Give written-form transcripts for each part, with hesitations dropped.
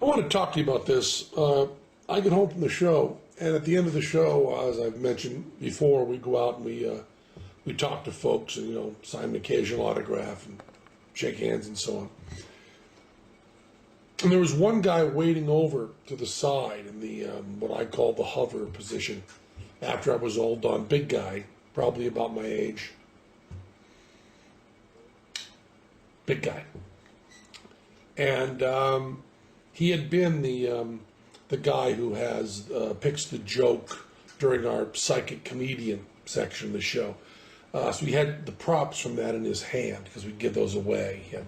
I want to talk to you about this. I get home from the show, and at the end of the show, as I've mentioned before, we go out and we talk to folks and sign an occasional autograph and shake hands and so on. And there was one guy waiting over to the side in the what I call the hover position after I was all done. Big guy, probably about my age. Big guy. And he had been the guy who has picks the joke during our psychic comedian section of the show. So he had the props from that in his hand because we'd give those away. He had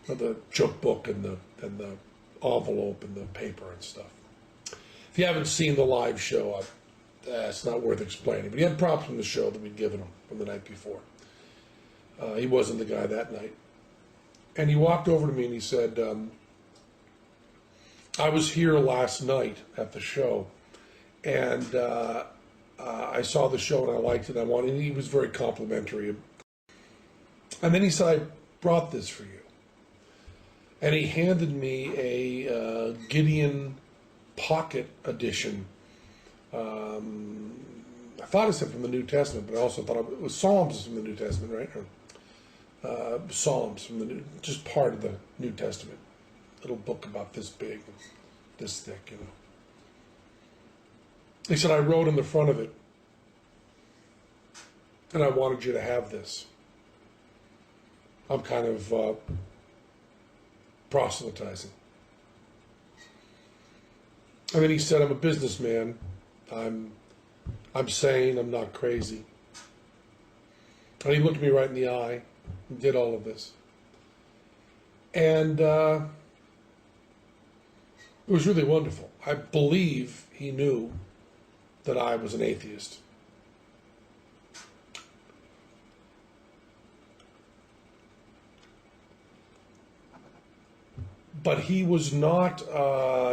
the joke book and the envelope and the paper and stuff. If you haven't seen the live show, it's not worth explaining. But he had props from the show that we'd given him from the night before. He wasn't the guy that night. And he walked over to me and he said, I was here last night at the show, and I saw the show and I liked it. And he was very complimentary. And then he said, I brought this for you. And he handed me a Gideon Pocket Edition. I thought it said from the New Testament, but I also thought it was Psalms from the New Testament, right? Or, Psalms from the New, just part of the New Testament. Little book about this big, this thick, He said, I wrote in the front of it, and I wanted you to have this. I'm kind of proselytizing. And then he said, I'm a businessman. I'm sane. I'm not crazy. And he looked me right in the eye and did all of this. And it was really wonderful. I believe he knew that I was an atheist. But he was not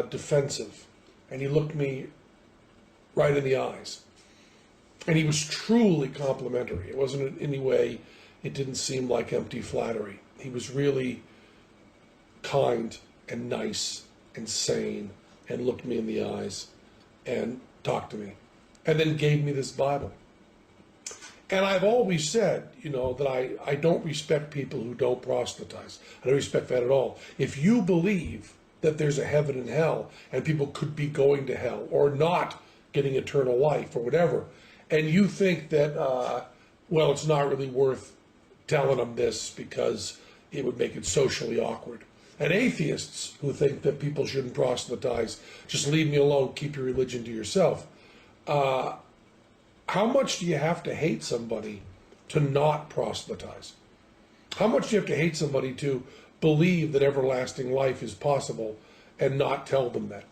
defensive, and he looked me right in the eyes. And he was truly complimentary. It wasn't in any way, it didn't seem like empty flattery. He was really kind and nice and sane and looked me in the eyes and talked to me and then gave me this Bible. And I've always said, that I don't respect people who don't proselytize. I don't respect that at all. If you believe that there's a heaven and hell and people could be going to hell or not getting eternal life or whatever, and you think that, it's not really worth telling them this because it would make it socially awkward. And atheists who think that people shouldn't proselytize, just leave me alone, keep your religion to yourself. How much do you have to hate somebody to not proselytize? How much do you have to hate somebody to believe that everlasting life is possible and not tell them that?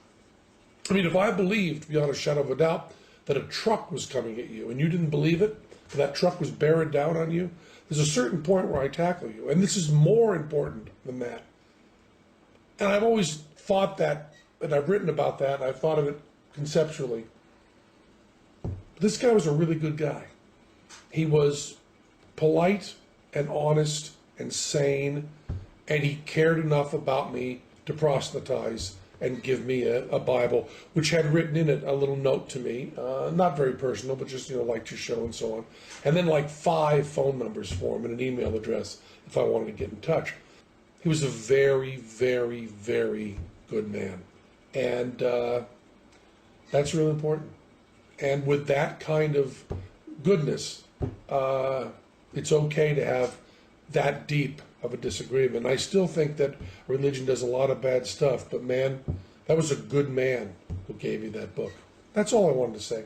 I mean, if I believed, beyond a shadow of a doubt, that a truck was coming at you and you didn't believe it, that truck was bearing down on you, there's a certain point where I tackle you. And this is more important than that. And I've always thought that, and I've written about that, and I've thought of it conceptually. This guy was a really good guy. He was polite and honest and sane, and he cared enough about me to proselytize and give me a Bible, which had written in it a little note to me, not very personal, but just, liked your show and so on. And then like 5 phone numbers for him and an email address if I wanted to get in touch. He was a very, very, very good man. And that's really important. And with that kind of goodness, it's okay to have that deep of a disagreement. I still think that religion does a lot of bad stuff, but man, that was a good man who gave me that book. That's all I wanted to say.